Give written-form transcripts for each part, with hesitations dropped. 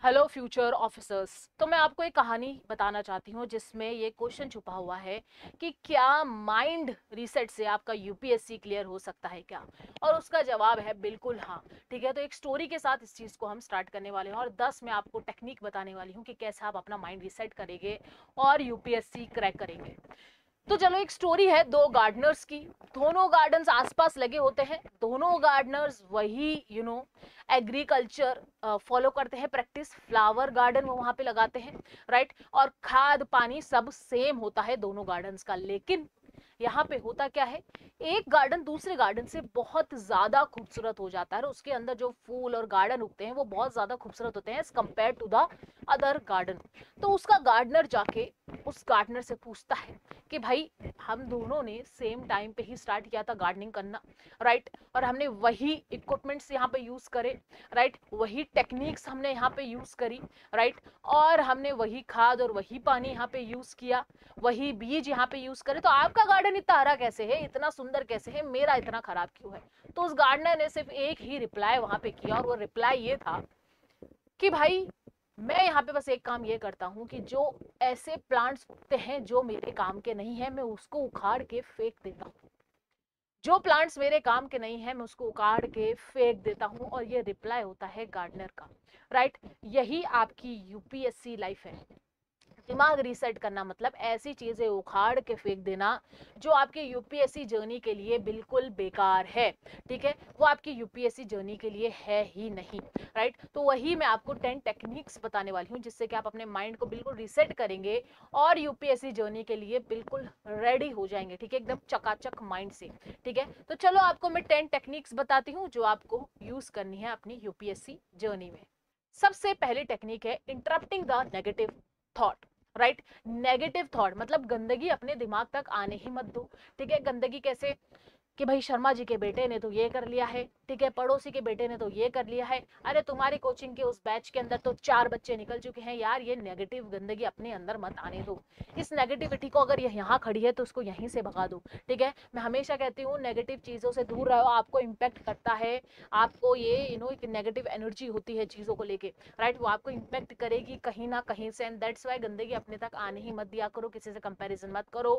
Hello future officers. तो मैं आपको एक कहानी बताना चाहती हूँ जिसमें ये क्वेश्चन छुपा हुआ है कि क्या माइंड रीसेट से आपका यूपीएससी क्लियर हो सकता है क्या। और उसका जवाब है बिल्कुल हाँ। ठीक है, तो एक स्टोरी के साथ इस चीज़ को हम स्टार्ट करने वाले हैं और 10 मैं आपको टेक्निक बताने वाली हूँ कि कैसे आप अपना माइंड रीसेट करेंगे और यूपीएससी क्रैक करेंगे। तो चलो, एक स्टोरी है दो गार्डनर्स की। दोनों गार्डन्स आसपास लगे होते हैं, दोनों गार्डनर्स वही एग्रीकल्चर फॉलो करते हैं, प्रैक्टिस फ्लावर गार्डन वो वहां पे लगाते हैं, राइट। और खाद पानी सब सेम होता है दोनों गार्डन्स का। लेकिन यहाँ पे होता क्या है, एक गार्डन दूसरे गार्डन से बहुत ज्यादा खूबसूरत हो जाता है और उसके अंदर जो फूल और गार्डन उगते हैं वो बहुत ज्यादा खूबसूरत होते हैं as compare to the other garden. तो उसका गार्डनर जाके उस गार्डनर से पूछता है कि भाई, हम दोनों ने सेम टाइम पे ही स्टार्ट किया था गार्डनिंग करना, राइट। और हमने वही इक्विपमेंट्स यहाँ पे यूज करे, राइट, वही टेक्निक्स हमने यहाँ पे यूज करी, राइट। और हमने वही खाद और वही पानी यहाँ पे यूज किया, वही बीज यहाँ पे यूज करे, तो आपका गार्डन इतना हरा कैसे है, इतना सुंदर कैसे है, मेरा इतना खराब क्यों है। तो उस गार्डनर ने सिर्फ एक ही रिप्लाई वहां पे किया और वो रिप्लाई ये था कि भाई, मैं यहाँ पे बस एक काम ये करता हूँ कि जो ऐसे प्लांट्स उगते हैं जो मेरे काम के नहीं है, मैं उसको उखाड़ के फेंक देता हूँ। जो प्लांट्स मेरे काम के नहीं है मैं उसको उखाड़ के फेंक देता हूँ। और ये रिप्लाई होता है गार्डनर का, राइट। यही आपकी यूपीएससी लाइफ है। दिमाग रीसेट करना मतलब ऐसी चीजें उखाड़ के फेंक देना जो आपके यूपीएससी जर्नी के लिए बिल्कुल बेकार है। ठीक है, वो आपकी यूपीएससी जर्नी के लिए है ही नहीं, राइट। तो वही मैं आपको 10 टेक्निक्स बताने वाली हूँ जिससे कि आप अपने माइंड को बिल्कुल रीसेट करेंगे और यूपीएससी जर्नी के लिए बिल्कुल रेडी हो जाएंगे। ठीक है, एकदम चकाचक माइंड से। ठीक है, तो चलो आपको मैं 10 टेक्निक्स बताती हूँ जो आपको यूज करनी है अपनी यूपीएससी जर्नी में। सबसे पहली टेक्निक है interrupting the negative thought, right. Negative thought मतलब गंदगी अपने दिमाग तक आने ही मत दो। ठीक है, गंदगी कैसे कि भाई शर्मा जी के बेटे ने तो ये कर लिया है, ठीक है, पड़ोसी के बेटे ने तो ये कर लिया है, अरे तुम्हारी कोचिंग के उस बैच के अंदर तो 4 बच्चे निकल चुके हैं। यार, ये नेगेटिव गंदगी अपने अंदर मत आने दो। इस नेगेटिविटी को अगर ये यहाँ खड़ी है तो उसको यहीं से भगा दो। ठीक है, मैं हमेशा कहती हूँ नेगेटिव चीजों से दूर रहो, आपको इम्पैक्ट करता है। आपको ये एक नेगेटिव एनर्जी होती है चीजों को लेके, राइट, वो आपको इम्पैक्ट करेगी कहीं ना कहीं से। एंड दैट्स वाई गंदगी अपने तक आने ही मत दिया करो, किसी से कंपेरिजन मत करो।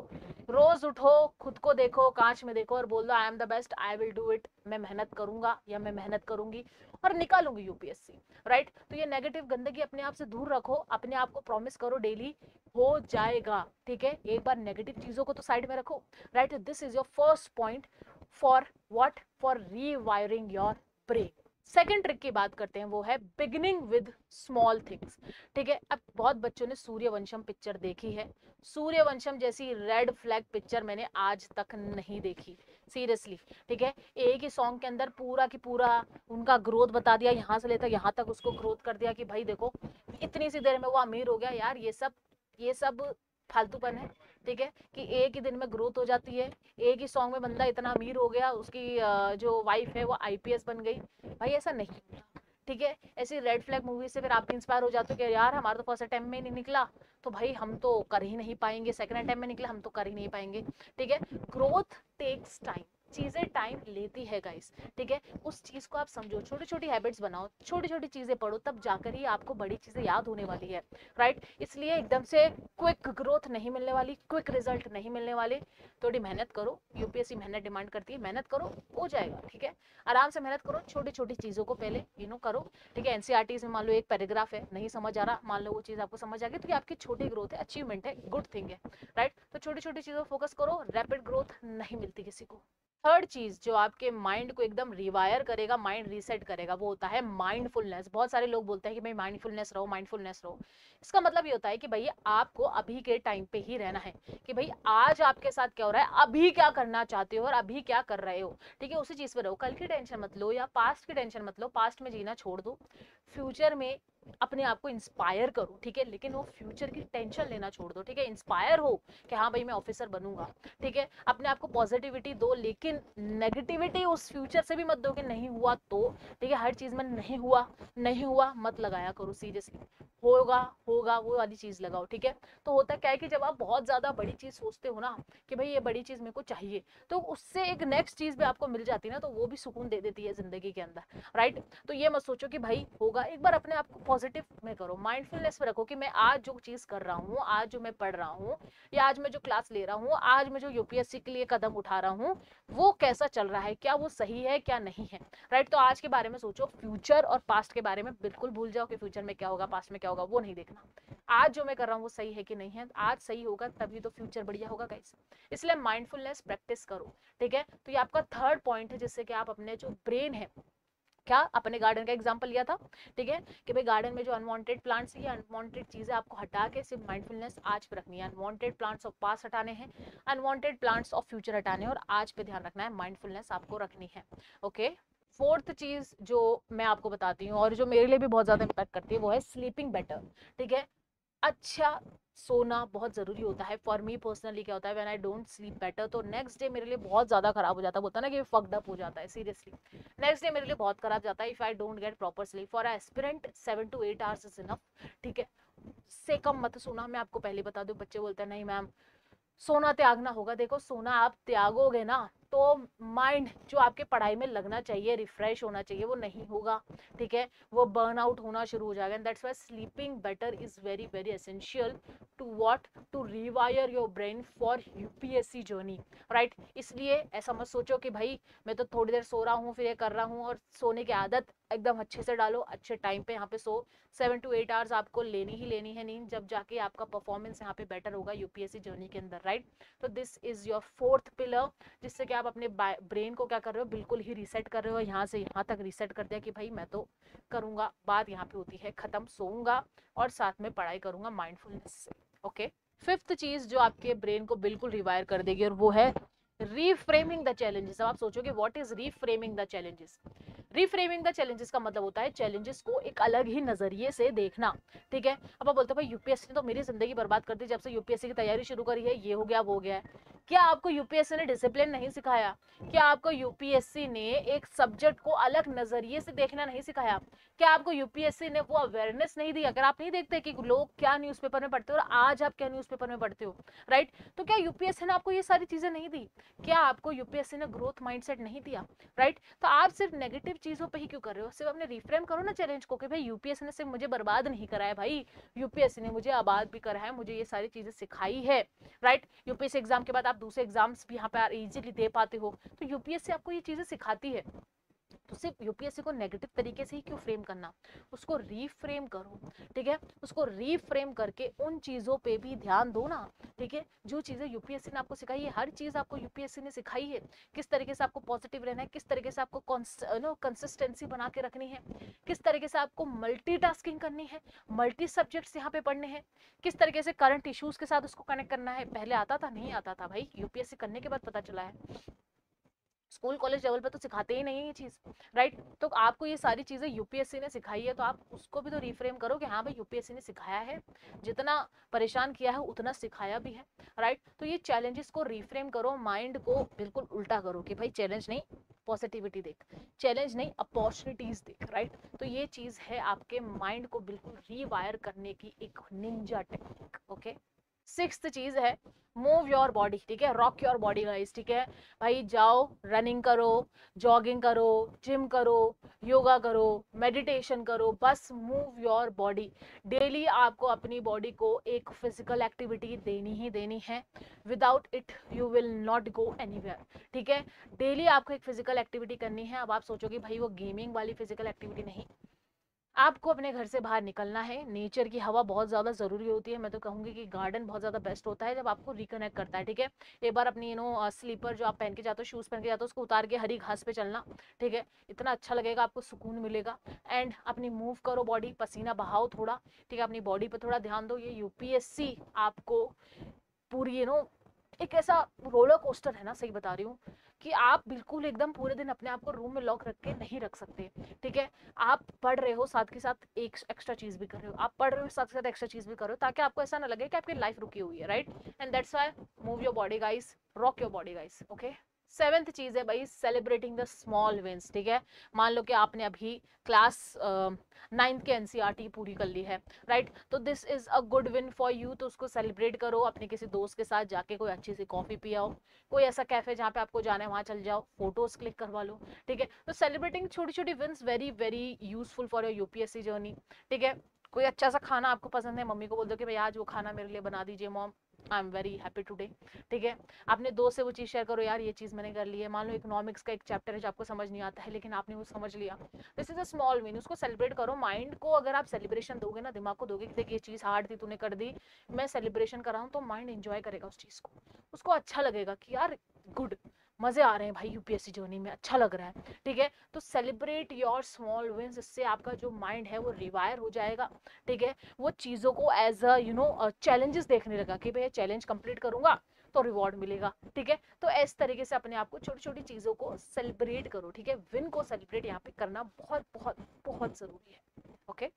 रोज उठो, खुद को देखो, कांच में देखो और बोल दो I am the best, I will do it. मैं मेहनत करूंगा या मैं मेहनत करूंगी और निकालूंगी यूपीएससी, राइट। तो ये नेगेटिव गंदगी अपने आप से दूर रखो, अपने आप को प्रॉमिस करो डेली हो जाएगा। ठीक है, एक बार नेगेटिव चीजों को तो साइड में रखो, right. This is your first point for what, for rewiring your brain. Second trick की बात करते हैं, वो है बिगिनिंग विद स्मॉल थिंग्स। ठीक है, अब बहुत बच्चों ने सूर्यवंशम पिक्चर देखी है। सूर्यवंशम जैसी रेड फ्लैग पिक्चर मैंने आज तक नहीं देखी, सीरियसली। ठीक है, एक ही सॉन्ग के अंदर पूरा की पूरा उनका ग्रोथ बता दिया, यहाँ से लेकर यहाँ तक उसको ग्रोथ कर दिया कि भाई देखो इतनी सी देर में वो अमीर हो गया। यार, ये सब फालतूपन है। ठीक है, कि एक ही दिन में ग्रोथ हो जाती है, एक ही सॉन्ग में बंदा इतना अमीर हो गया, उसकी जो वाइफ है वो आईपीएस बन गई। भाई ऐसा नहीं होता। ठीक है, ऐसी रेड फ्लैग मूवी से फिर आप इंस्पायर हो जाते हो कि यार हमारा तो फर्स्ट अटेम्प्ट में ही नहीं निकला, तो भाई हम तो कर ही नहीं पाएंगे, सेकंड अटेम्प्ट में निकला हम तो कर ही नहीं पाएंगे। ठीक है, ग्रोथ टेक्स टाइम, चीजें टाइम लेती है गाइस। ठीक है, उस चीज को आप समझो, छोटी छोटी हैबिट्स बनाओ, छोटी छोटी चीजें पढ़ो, तब जाकर ही आपको बड़ी चीजें याद होने वाली है, राइट। इसलिए एकदम से क्विक ग्रोथ नहीं मिलने वाली, क्विक रिजल्ट नहीं मिलने वाले। थोड़ी मेहनत करो, यूपीएससी मेहनत डिमांड करती है, मेहनत करो, हो जाएगा। ठीक है, आराम से मेहनत करो, छोटी छोटी चीजों को पहले करो। ठीक है, एनसीईआरटी में मान लो एक पैराग्राफ है, नहीं समझ आ रहा, मान लो वो चीज आपको समझ आ गई, तो ये आपकी छोटी ग्रोथ है, अचीवमेंट है, गुड थिंग है, राइट। तो छोटी छोटी चीजों फोकस करो, रैपिड ग्रोथ नहीं मिलती किसी को। थर्ड चीज जो आपके माइंड को एकदम रिवायर करेगा, माइंड रीसेट करेगा, वो होता है माइंडफुलनेस। बहुत सारे लोग बोलते हैं कि भाई माइंडफुलनेस रहो, माइंडफुलनेस रहो। इसका मतलब ये होता है कि भाई आपको अभी के टाइम पे ही रहना है, कि भाई आज आपके साथ क्या हो रहा है, अभी क्या करना चाहते हो और अभी क्या कर रहे हो। ठीक है, उसी चीज पे रहो, कल की टेंशन मत लो या पास्ट की टेंशन मत लो, पास्ट में जीना छोड़ दो। फ्यूचर में अपने आप को इंस्पायर करो। ठीक है, लेकिन वो फ्यूचर की टेंशन लेना छोड़ दो। ठीक है, इंस्पायर हो कि हाँ भाई मैं ऑफिसर बनूंगा। ठीक है, अपने आप को पॉजिटिविटी दो, लेकिन नेगेटिविटी उस फ्यूचर से भी मत दो कि नहीं हुआ तो। ठीक है, हर चीज में नहीं हुआ नहीं हुआ मत लगाया करो, सीरियसली। होगा होगा वो वाली चीज लगाओ। ठीक है, तो होता क्या है कि जब आप बहुत ज्यादा बड़ी चीज सोचते हो ना कि भाई ये बड़ी चीज मेरे को चाहिए, तो उससे एक नेक्स्ट चीज भी आपको मिल जाती है ना, तो वो भी सुकून दे देती है जिंदगी के अंदर, राइट। तो ये मत सोचो कि भाई होगा, एक बार अपने आप को पॉजिटिव पॉजिटिव में करो, माइंडफुलनेस में रखो कि मैं आज जो चीज कर रहा हूँ, आज जो मैं पढ़ रहा हूँ, या आज मैं जो क्लास ले रहा हूँ, आज मैं जो यूपीएससी के लिए कदम उठा रहा हूँ, वो कैसा चल रहा है, क्या वो सही है क्या नहीं है, राइट। तो आज के बारे में सोचो, फ्यूचर और पास्ट के बारे में बिल्कुल भूल जाओ कि फ्यूचर में क्या होगा, पास्ट में क्या होगा, वो नहीं देखना। आज जो मैं कर रहा हूँ वो सही है कि नहीं है, आज सही होगा तभी तो फ्यूचर बढ़िया होगा गाइस। इसलिए माइंडफुलनेस प्रैक्टिस करो, ठीक है। तो ये आपका थर्ड पॉइंट है, जिससे कि आप अपने जो ब्रेन है, क्या अपने गार्डन का एग्जांपल लिया था, ठीक है, कि भाई गार्डन में जो अनवांटेड प्लांट्स है, अनवांटेड चीजें आपको हटा के सिर्फ माइंडफुलनेस आज पे रखनी है। अनवांटेड प्लांट्स ऑफ पास्ट हटाने हैं, अनवांटेड प्लांट्स ऑफ फ्यूचर हटाने हैं, और आज पे ध्यान रखना है, माइंडफुलनेस आपको रखनी है। ओके, फोर्थ चीज जो मैं आपको बताती हूँ और जो मेरे लिए भी बहुत ज्यादा इम्पैक्ट करती है, वो है स्लीपिंग बेटर, ठीक है। अच्छा सोना बहुत जरूरी होता है। फॉर मी पर्सनली क्या होता है, when I don't sleep better, तो नेक्स्ट डे मेरे लिए बहुत ज्यादा खराब हो जाता है, बोलता है ना कि फक्ड अप हो जाता है, सीरियसली नेक्स्ट डे मेरे लिए बहुत खराब जाता है if I don't get proper sleep. For aspirant 7 to 8 hours is enough, ठीक है। से कम मत सोना, मैं आपको पहले बता दूं, बच्चे बोलते हैं नहीं मैम सोना त्यागना होगा। देखो सोना आप त्यागोगे ना तो माइंड जो आपके पढ़ाई में लगना चाहिए, रिफ्रेश होना चाहिए, वो नहीं होगा, ठीक है, वो बर्न आउट होना शुरू हो जाएगा। And that's why sleeping better is very very essential to what, to rewire your brain for UPSC journey, right. इसलिए ऐसा मत सोचो कि भाई मैं तो थोड़ी देर सो रहा हूँ फिर ये कर रहा हूँ, और सोने की आदत एकदम अच्छे से डालो, अच्छे टाइम पे यहाँ पे सो। 7 to 8 आवर्स आपको लेनी ही लेनी है नींद, जब जाके आपका परफॉर्मेंस यहाँ पे बेटर होगा यूपीएससी जर्नी के अंदर, राइट। तो this is your fourth pillar, जिससे कि आप अपने ब्रेन को क्या कर रहे हो, बिल्कुल ही रीसेट कर रहे हो। यहाँ से यहाँ तक रीसेट कर दिया कि भाई मैं तो करूंगा, बात यहाँ पे होती है खत्म, सोऊंगा और साथ में पढ़ाई करूंगा माइंडफुलनेस से। ओके, फिफ्थ चीज जो आपके ब्रेन को बिल्कुल रिवायर कर देगी, और वो है रीफ्रेमिंग द चैलेंजेस। अब आप सोचोगे what is reframing the challenges. Reframing the challenges का मतलब होता है चैलेंजेस को एक अलग ही नजरिए से देखना, ठीक है। अब आप बोलते हो भाई यूपीएससी ने तो मेरी जिंदगी बर्बाद कर दी, जब से यूपीएससी की तैयारी शुरू करी है ये हो गया वो हो गया है। क्या आपको यूपीएससी ने डिसिप्लिन नहीं सिखाया? क्या आपको यूपीएससी ने एक सब्जेक्ट को अलग नजरिए से देखना नहीं सिखाया? क्या आपको यूपीएससी ने वो अवेयरनेस नहीं दी? अगर आप नहीं देखते कि लोग क्या न्यूज़पेपर में पढ़ते हो और आज आप क्या न्यूज़पेपर में पढ़ते हो, राइट, तो क्या यूपीएससी ने आपको ये सारी चीजें नहीं दी? क्या आपको यूपीएससी ने ग्रोथ माइंडसेट नहीं दिया, राइट। तो आप सिर्फ नेगेटिव चीजों पे ही क्यों कर रहे हो? सिर्फ अपने रिफ्रेम करो ना चैलेंज को कि भाई यूपीएससी ने सिर्फ मुझे बर्बाद नहीं करा है, भाई यूपीएससी ने मुझे आबाद भी करा है, मुझे ये सारी चीजें सिखाई है, राइट। यूपीएससी एग्जाम के बाद आप दूसरे एग्जाम्स भी यहाँ पे इजीली दे पाते हो, तो यूपीएससी आपको ये चीजें सिखाती है। तो सिर्फ यूपीएससी को नेगेटिव तरीके से ही क्यों फ्रेम करना, उसको रीफ्रेम करो, ठीक है। उसको रीफ्रेम करके उन चीजों पे भी ध्यान दो ना, ठीक है, जो चीजें यूपीएससी ने आपको सिखाई है। हर चीज आपको यूपीएससी ने सिखाई है, किस तरीके से आपको पॉजिटिव रहना है, किस तरीके से आपको कंसिस्टेंसी बना के रखनी है, किस तरीके से आपको मल्टीटास्किंग करनी है, मल्टी सब्जेक्ट्स यहाँ पे पढ़ने हैं, किस तरीके से करंट इश्यूज के साथ उसको कनेक्ट करना है। पहले आता था? नहीं आता था भाई, यूपीएससी करने के बाद पता चला है। स्कूल कॉलेज लेवल पे तो सिखाते ही नहीं है ये चीज, राइट। तो आपको ये सारी चीजें यूपीएससी ने सिखाई है, तो आप उसको भी तो रिफ्रेम करो कि हाँ भाई यूपीएससी ने सिखाया है, जितना परेशान किया है उतना सिखाया भी है, राइट। तो ये चैलेंजेस को रिफ्रेम करो, माइंड को बिल्कुल उल्टा करो कि भाई चैलेंज नहीं पॉजिटिविटी देख, चैलेंज नहीं अपॉर्चुनिटीज देख, राइट। तो ये चीज है आपके माइंड को बिल्कुल रीवायर करने की एक निंजा टेक्निक। ओके, सिक्स्थ चीज है मूव योर बॉडी, ठीक है, रॉक योर बॉडी गाइस, ठीक है। भाई जाओ रनिंग करो, जॉगिंग करो, जिम करो, योगा करो, मेडिटेशन करो, बस मूव योर बॉडी। डेली आपको अपनी बॉडी को एक फिजिकल एक्टिविटी देनी ही देनी है, without it you will not go anywhere, ठीक है। डेली आपको एक फिजिकल एक्टिविटी करनी है। अब आप सोचोगे भाई वो गेमिंग वाली फिजिकल एक्टिविटी नहीं, आपको अपने घर से बाहर निकलना है, नेचर की हवा बहुत ज़्यादा ज़रूरी होती है। मैं तो कहूँगी कि गार्डन बहुत ज़्यादा बेस्ट होता है जब आपको रिकनेक्ट करता है, ठीक है। एक बार अपनी स्लीपर जो आप पहन के जाते हो, शूज़ पहन के जाते हो, उसको उतार के हरी घास पे चलना, ठीक है, इतना अच्छा लगेगा, आपको सुकून मिलेगा। एंड अपनी मूव करो बॉडी, पसीना बहाओ थोड़ा, ठीक है, अपनी बॉडी पर थोड़ा ध्यान दो। ये यूपीएससी आपको पूरी एक ऐसा रोलर कोस्टर है ना, सही बता रही हूँ, कि आप बिल्कुल एकदम पूरे दिन अपने आप को रूम में लॉक रख के नहीं रख सकते, ठीक है। आप पढ़ रहे हो साथ के साथ एक एक्स्ट्रा चीज भी कर रहे हो, आप पढ़ रहे हो साथ के साथ एक्स्ट्रा चीज भी कर रहे हो, ताकि आपको ऐसा ना लगे कि आपकी लाइफ रुकी हुई है, right. And that's why move your body guys, rock your body guys. Okay, seventh चीज है भाई सेलिब्रेटिंग द स्मॉल विंस, ठीक है। मान लो कि आपने अभी क्लास 9th के एनसीईआरटी पूरी कर ली है, राइट, तो this is a good win for you. तो उसको सेलिब्रेट करो, अपने किसी दोस्त के साथ जाके कोई अच्छी सी कॉफी पियाओ, कोई ऐसा कैफे जहाँ पे आपको जाना है वहाँ चल जाओ, फोटोज क्लिक करवा लो, ठीक है। तो सेलिब्रेटिंग छोटी छोटी wins very very useful for your UPSC journey, ठीक है। कोई अच्छा सा खाना आपको पसंद है, मम्मी को बोल दो कि भाई आज वो खाना मेरे लिए बना दीजिए mom, I am very happy today. ठीक है, अपने दोस्त से वो चीज़ शेयर करो, यार ये चीज़ मैंने कर ली है। मान लो इकोनॉमिक्स का एक चैप्टर है जो आपको समझ नहीं आता है, लेकिन आपने वो समझ लिया, this is a small win, उसको सेलिब्रेट करो। माइंड को अगर आप सेलिब्रेशन दोगे ना, दिमाग को दोगे कि देखिए ये चीज़ हार्ड थी तूने कर दी, मैं सेलिब्रेशन कर रहा हूँ, तो माइंड एंजॉय करेगा उस चीज़ को, उसको अच्छा लगेगा कि यार गुड, मजे आ रहे हैं भाई यूपीएससी जर्नी में, अच्छा लग रहा है। ठीक है, तो सेलिब्रेट योर स्मॉल विंस, इससे आपका जो माइंड है वो रिवायर हो जाएगा। ठीक है, वो चीज़ों को एज अ चैलेंजेस देखने लगा कि भाई चैलेंज कंप्लीट करूंगा तो रिवॉर्ड मिलेगा। ठीक है, तो इस तरीके से अपने आप को छोटी छोटी चीज़ों को सेलिब्रेट करो। ठीक है, विन को सेलिब्रेट यहाँ पे करना बहुत बहुत बहुत ज़रूरी है। ओके,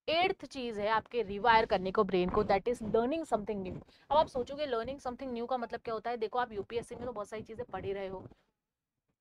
एट्थ चीज है आपके रिवायर करने को ब्रेन को, that is learning something new. अब आप सोचोगे लर्निंग समथिंग न्यू का मतलब क्या होता है। देखो आप यूपीएससी में तो बहुत सारी चीजें पढ़ ही रहे हो,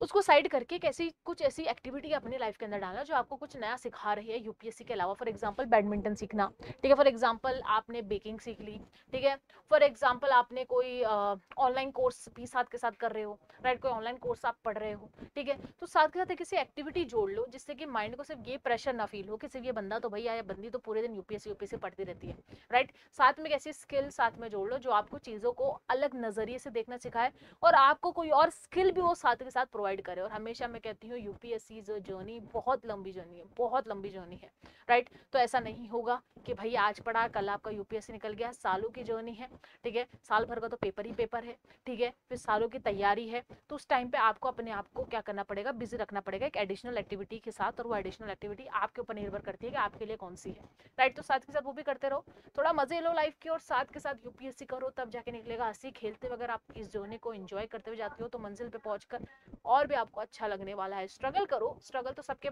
उसको साइड करके कैसी कुछ ऐसी एक्टिविटी अपनी लाइफ के अंदर डालना जो आपको कुछ नया सिखा रही है यूपीएससी के अलावा। फॉर एग्जांपल बैडमिंटन सीखना, ठीक है, फॉर एग्जांपल आपने बेकिंग सीख ली, ठीक है, फॉर एग्जांपल आपने कोई ऑनलाइन कोर्स भी साथ के साथ कर रहे हो, राइट, कोई ऑनलाइन कोर्स आप पढ़ रहे हो। ठीक है, तो साथ के साथ एक किसी एक्टिविटी जोड़ लो जिससे कि माइंड को सिर्फ ये प्रेशर ना फील हो कि सिर्फ ये बंदा तो भैया या बंदी तो पूरे दिन यूपीएससी यूपीएससी पढ़ती रहती है, राइट। साथ में एक ऐसी स्किल साथ में जोड़ लो जो आपको चीज़ों को अलग नजरिए से देखना सिखाए और आपको कोई और स्किल भी वो साथ के साथ प्रोवाइड करे। और हमेशा मैं कहती हूँ यूपीएससी जो जर्नी बहुत लंबी जर्नी है, बहुत लंबी जर्नी है, राइट। तो ऐसा नहीं होगा कि भाई आज पढ़ा कल आपका यूपीएससी निकल गया, सालों की जर्नी है। ठीक है, साल भर का तो पेपर ही पेपर है। ठीक है, फिर सालों की तैयारी है, तो उस टाइम पे आपको अपने आप को क्या करना पड़ेगा, बिजी रखना पड़ेगा एक एडिशनल एक्टिविटी के साथ, और वो एडिशनल एक्टिविटी आपके ऊपर निर्भर करती है कि आपके लिए कौन सी है, राइट। तो साथ के साथ वो भी करते रहो, थोड़ा मजे लो लाइफ की और साथ के साथ यूपीएससी करो, तब जाके निकलेगा हंसी खेलते। अगर आप इस जर्नी को एंजॉय करते हुए जाते हो तो मंजिल पे पहुंचकर और भी आपको अच्छा लगने वाला है। स्ट्रगल करो, स्ट्रगल तो सबके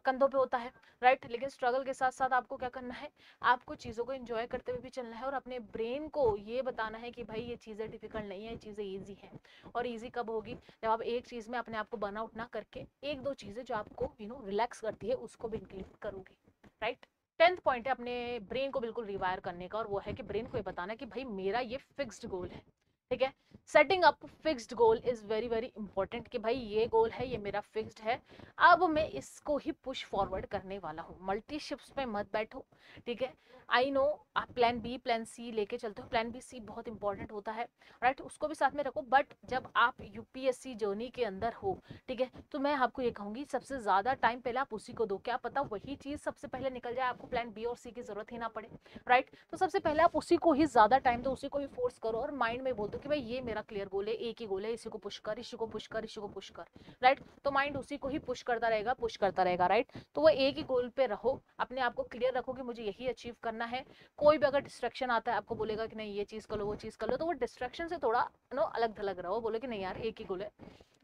कंधों पे होता है, राइट, लेकिन स्ट्रगल के साथ साथ आपको क्या करना है, आपको चीज़ों को एंजॉय करते हुए भी चलना है और अपने ब्रेन को ये बताना है कि भाई ये चीज़ें डिफिकल्ट नहीं है, ये चीज़ें ईजी हैं। और ईजी कब होगी, जब आप एक चीज़ में अपने आप को बर्न आउट ना करके एक दो चीज़ें जो आपको रिलैक्स करती है उसको भी इंक्लूड करोगे, राइट। 10th पॉइंट है अपने ब्रेन को बिल्कुल रिवायर करने का, और वो है कि ब्रेन को ये बताना कि भाई मेरा ये फिक्स्ड गोल है। ठीक है, setting up fixed goal is very very important कि भाई ये गोल है, ये मेरा फिक्स्ड है, अब मैं इसको ही पुश फॉरवर्ड करने वाला हूँ। मल्टी शिप्स पे मत बैठो। ठीक है, आई नो आप प्लान बी प्लान सी लेके चलते हो, प्लान बी सी बहुत इंपॉर्टेंट होता है, राइट, उसको भी साथ में रखो। बट जब आप यूपीएससी जर्नी के अंदर हो, ठीक है, तो मैं आपको ये कहूंगी सबसे ज्यादा टाइम पहले आप उसी को दो, क्या पता वही चीज सबसे पहले निकल जाए, आपको प्लान बी और सी की जरूरत ही ना पड़े, राइट। तो सबसे पहले आप उसी को ही ज्यादा टाइम दो, उसी को ही फोर्स करो और माइंड में बोल दो कि भाई ये मेरा क्लियर गोल है, एक ही गोल है, इसी को पुश कर, इसी को पुश कर, इसी को पुश कर, राइट। तो माइंड उसी को ही पुश करता रहेगा, पुश करता रहेगा, राइट। तो वो एक ही गोल पे रहो, अपने आप को क्लियर रखो कि मुझे यही अचीव करना है। कोई भी अगर डिस्ट्रैक्शन आता है, आपको बोलेगा कि नहीं ये चीज कर लो वो चीज कर लो, तो वो डिस्ट्रैक्शन से थोड़ा अलग थलग रहो, बोले कि नहीं यार एक ही गोल है,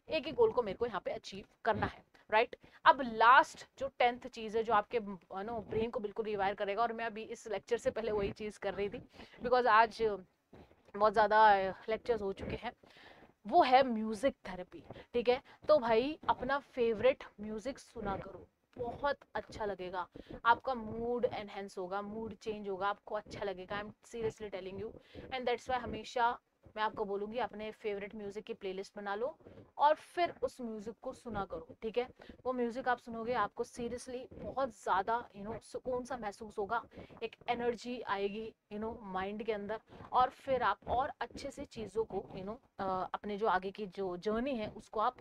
एक ही गोल को मेरे को यहाँ पे अचीव करना है, राइट। अब लास्ट जो 10th चीज है जो आपके ब्रेन को बिल्कुल रिवायर करेगा, और मैं अभी इस लेक्चर से पहले वही चीज कर रही थी बिकॉज आज बहुत ज्यादा लेक्चर्स हो चुके हैं, वो है म्यूजिक थेरेपी। ठीक है, तो भाई अपना फेवरेट म्यूजिक सुना करो, बहुत अच्छा लगेगा, आपका मूड एनहेंस होगा, मूड चेंज होगा, आपको अच्छा लगेगा। I am seriously telling you, and that's why हमेशा मैं आपको बोलूंगी अपने फेवरेट म्यूजिक की प्लेलिस्ट बना लो और फिर उस म्यूजिक को सुना करो। ठीक है, वो म्यूजिक आप सुनोगे आपको सीरियसली बहुत ज्यादा सुकून सा महसूस होगा, एक एनर्जी आएगी माइंड के अंदर, और फिर आप और अच्छे से चीज़ों को अपने जो आगे की जो जर्नी है उसको आप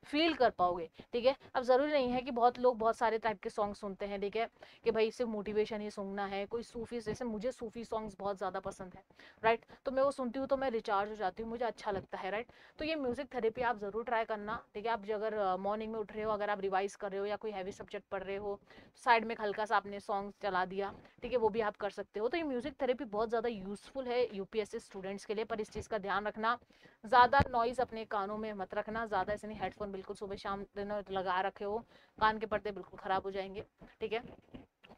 फील कर पाओगे। ठीक है, अब ज़रूरी नहीं है कि बहुत लोग बहुत सारे टाइप के सॉन्ग सुनते हैं, ठीक है, कि भाई सिर्फ मोटिवेशन ही सुनना है, कोई सूफी, जैसे मुझे सूफी सॉन्ग्स बहुत ज़्यादा पसंद है, राइट। तो मैं वो सुनती हूँ तो मैं रिचार्ज हो जाती हूँ, मुझे अच्छा लगता है, राइट। तो ये म्यूजिक थेरेपी आप ज़रूर ट्राई करना। ठीक है, आप अगर मॉर्निंग में उठ रहे हो, अगर आप रिवाइज कर रहे हो या कोई हैवी सब्जेक्ट पढ़ रहे हो, साइड में हल्का सा आपने सॉन्ग चला दिया, ठीक है, वो भी आप कर सकते हो। तो ये म्यूजिक थेरेपी बहुत ज़्यादा यूजफुल है यूपीएससी स्टूडेंट्स के लिए, पर इस चीज़ का ध्यान रखना, ज़्यादा नॉइज़ अपने कानों में मत रखना, ज़्यादा ऐसे नहीं हेडफोन बिल्कुल सुबह शाम लगा रखे हो, कान के पर्दे बिल्कुल ख़राब हो जाएंगे। ठीक है,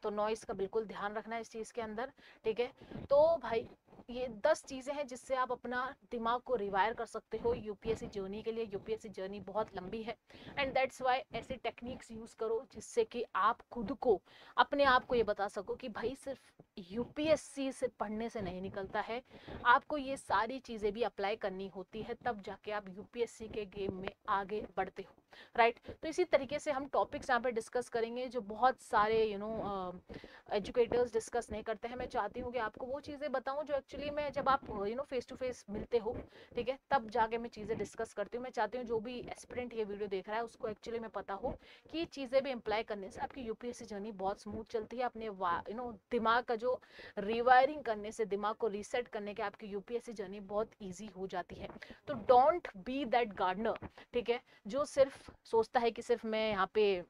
तो नॉइज़ का बिल्कुल ध्यान रखना इस चीज़ के अंदर। ठीक है, तो भाई ये 10 चीजें हैं जिससे आप अपना दिमाग को रिवायर कर सकते हो यूपीएससी जर्नी के लिए। यूपीएससी जर्नी बहुत लंबी है एंड दैट्स वाई ऐसे टेक्निक्स यूज करो जिससे कि आप खुद को, अपने आप को ये बता सको कि भाई सिर्फ यूपीएससी से पढ़ने से नहीं निकलता है, आपको ये सारी चीजें भी अप्लाई करनी होती है, तब जाके आप यूपीएससी के गेम में आगे बढ़ते हो, राइट। तो इसी तरीके से हम टॉपिक्स यहाँ पे डिस्कस करेंगे जो बहुत सारे एजुकेटर्स डिस्कस नहीं करते हैं। मैं चाहती हूँ कि आपको वो चीज़ें बताऊँ जो एक्चुअली मैं, जब आप फेस टू फेस मिलते हो, ठीक है, तब जाके मैं चीज़ें डिस्कस करती हूँ। मैं चाहती हूँ जो भी एस्पिरेंट ये वीडियो देख रहा है उसको एक्चुअली में पता हो कि ये चीज़ें भी अप्लाई करने से आपकी यूपीएससी जर्नी बहुत स्मूथ चलती है। अपने दिमाग का जो रिवायरिंग करने से, दिमाग को रीसेट करने के आपकी यूपीएससी जर्नी बहुत ईजी हो जाती है। तो डोंट बी दैट गार्डनर, ठीक है, जो सिर्फ सोचता है कि सिर्फ मैं यहाँ पे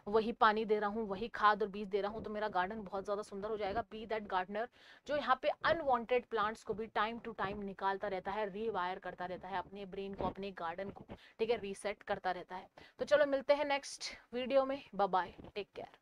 वही पानी दे रहा हूँ, वही खाद और बीज दे रहा हूँ तो मेरा गार्डन बहुत ज़्यादा सुंदर हो जाएगा। बी दैट गार्डनर जो यहाँ पे अनवांटेड प्लांट्स को भी टाइम टू टाइम निकालता रहता है, रीवायर करता रहता है अपने ब्रेन को, अपने गार्डन को, ठीक है, रीसेट करता रहता है। तो चलो मिलते हैं नेक्स्ट वीडियो में। Bye bye, take care.